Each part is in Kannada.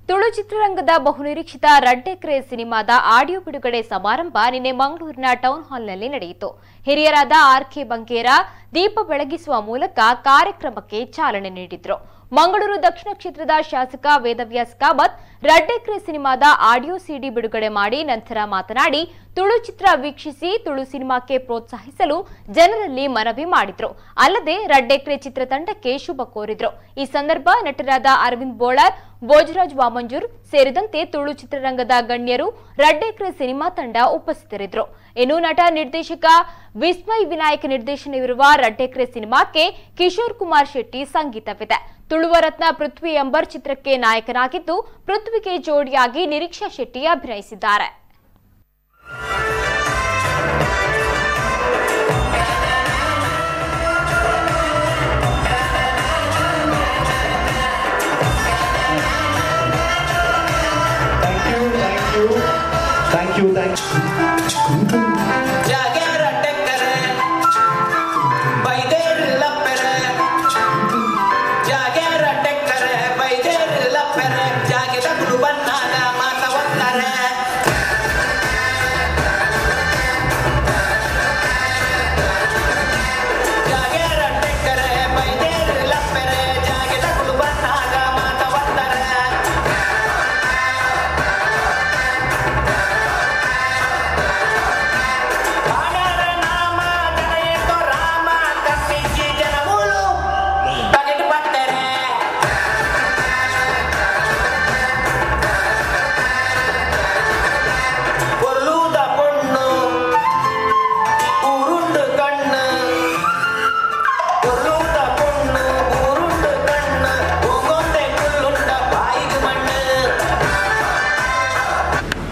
ತುಳು ಚಿತ್ರರಂಗದ ಬಹುನಿರೀಕ್ಷಿತ ರಡ್ಡೆಕ್ರೆ ಸಿನಿಮಾದ ಆಡಿಯೋ ಬಿಡುಗಡೆ ಸಮಾರಂಭ ನಿನ್ನೆ ಮಂಗಳೂರಿನ ಟೌನ್ ಹಾಲ್ನಲ್ಲಿ ನಡೆಯಿತು. ಹಿರಿಯರಾದ ಆರ್.ಕೆ. ಬಂಗೇರ ದೀಪ ಬೆಳಗಿಸುವ ಮೂಲಕ ಕಾರ್ಯಕ್ರಮಕ್ಕೆ ಚಾಲನೆ ನೀಡಿದರು. ಮಂಗಳೂರು ದಕ್ಷಿಣ ಕ್ಷೇತ್ರದ ಶಾಸಕ ವೇದವ್ಯಾಸ್ ಕಾಮತ್ ರಡ್ಡೆಕ್ರೆ ಸಿನಿಮಾದ ಆಡಿಯೋ ಸಿಡಿ ಬಿಡುಗಡೆ ಮಾಡಿ ನಂತರ ಮಾತನಾಡಿ, ತುಳು ಚಿತ್ರ ವೀಕ್ಷಿಸಿ ತುಳು ಸಿನಿಮಾಕ್ಕೆ ಪ್ರೋತ್ಸಾಹಿಸಲು ಜನರಲ್ಲಿ ಮನವಿ ಮಾಡಿದ್ರು. ಅಲ್ಲದೆ ರಡ್ಡೆಕ್ರೆ ಚಿತ್ರತಂಡಕ್ಕೆ ಶುಭ ಕೋರಿದ್ರು. ಈ ಸಂದರ್ಭ ನಟರಾದ ಅರವಿಂದ್ ಬೋಳರ್, ಭೋಜರಾಜ್ ವಾಮಂಜೂರ್ ಸೇರಿದಂತೆ ತುಳು ಚಿತ್ರರಂಗದ ಗಣ್ಯರು ರಡ್ಡೆಕ್ರೆ ಸಿನಿಮಾ ತಂಡ ಉಪಸ್ಥಿತರಿದ್ದರು. ಇನ್ನು ನಟ ನಿರ್ದೇಶಕ ವಿಸ್ಮಯ್ ವಿನಾಯಕ್ ನಿರ್ದೇಶನವಿರುವ ರಡ್ಡೆಕ್ರೆ ಸಿನಿಮಾಕ್ಕೆ ಕಿಶೋರ್ ಕುಮಾರ್ ಶೆಟ್ಟಿ ಸಂಗೀತವಿದೆ. ತುಳುವ ರತ್ನ ಪೃಥ್ವಿ ಎಂಬರ್ ಚಿತ್ರಕ್ಕೆ ನಾಯಕನಾಗಿದ್ದು, ಪೃಥ್ವಿಗೆ ಜೋಡಿಯಾಗಿ ನಿರೀಕ್ಷಾ ಶೆಟ್ಟಿ ಅಭಿನಯಿಸಿದ್ದಾರೆ. Thank you.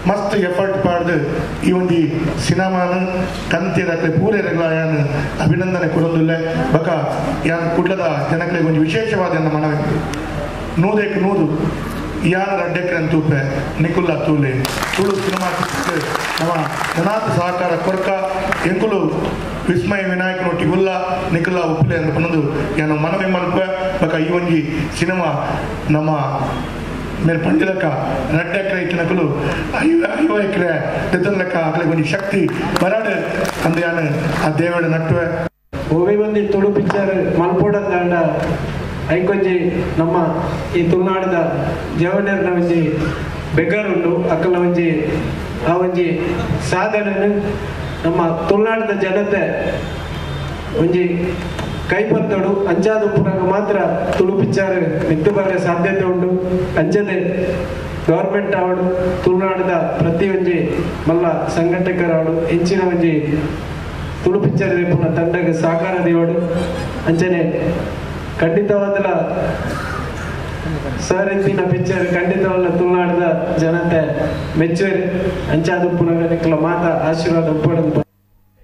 मस्त एफर्ट पाड़ ई सिनेमा कंते पूरे अभिनंदने बक यान कुड्लद जनक विशेषवाद मनवे नूदेक नूदु यान रड्डेक्रे तूपे निकुल्ला तूले तुळु सिनेमा नम जनाथ सहकार कोरक ಎಂಕುಲು ವಿಸ್ಮಯ ವಿನಾಯಕ ನೊಟ್ಟಿ ಗುಲ್ಲ ನಿಕುಲ್ಲ ಉಪ್ಪಲೆ ಅನ್ನದು ಯಾನ ಮನವಿ ಮಲ್ಪ ಬಕ ಈ ಒಂಜಿ ಸಿನಿಮಾ ನಮ್ಮ मेरे पंडिलक रड्डेक्रे इतनकलु अय्यो एक्रे तेतनलक अकले कोनी शक्ति बराड अंदयान आ देवड नट्वे ओवे बंदी तुळु पिक्चर मल्पोडंद ऐकोंजी नम्म ई तुळुनाडद जवनेरन ಒಂಜಿ ಬೆಗರ್ ಉಂಡು ಅಕಲ ಒಂಜಿ ಆ ಒಂಜಿ ಸಾಧನೆನು ನಮ್ಮ ತುಳುನಾಡದ ಜನತೆ ಒಂಜಿ ಕೈಪತ್ತೋಡು ಅಂಚಾದ ಪುರಂಗ ಮಾತ್ರ ತುಳು ಪಿಕ್ಚರ್ ಮಿತ್ತು ಬರೇ ಸಾಧ್ಯತೆ ಉಂಟು. ಅಂಚದೆ ಗವರ್ಮೆಂಟ್ ಆವಡು ತುಳುನಾಡದ ಪ್ರತಿ ಒಂಜಿ ಮಲ್ಲ ಸಂಘಟಕರಾವಡು ಹೆಚ್ಚಿನ ಒಂಜಿ ತುಳು ಪಿಕ್ಚರ್ ಪುನಃ ತಂಡಕ್ಕೆ ಸಹಕಾರ ದೇವಡು ಅಂಚನೆ ಖಂಡಿತವಾದಲ ಸರ್ ಇಂದಿನ ಪಿಕ್ಚರ್ ಖಂಡಿತವಲ್ಲ ತುಳುನಾಡದ ಜನತೆ ಮೆಚ್ಚುವರಿ ಅಂಚಾದ ಪುರಂಗ ನಿಕ್ಕಲ ಮಾತ ಆಶೀರ್ವಾದ ಉಪ್ಪಡು.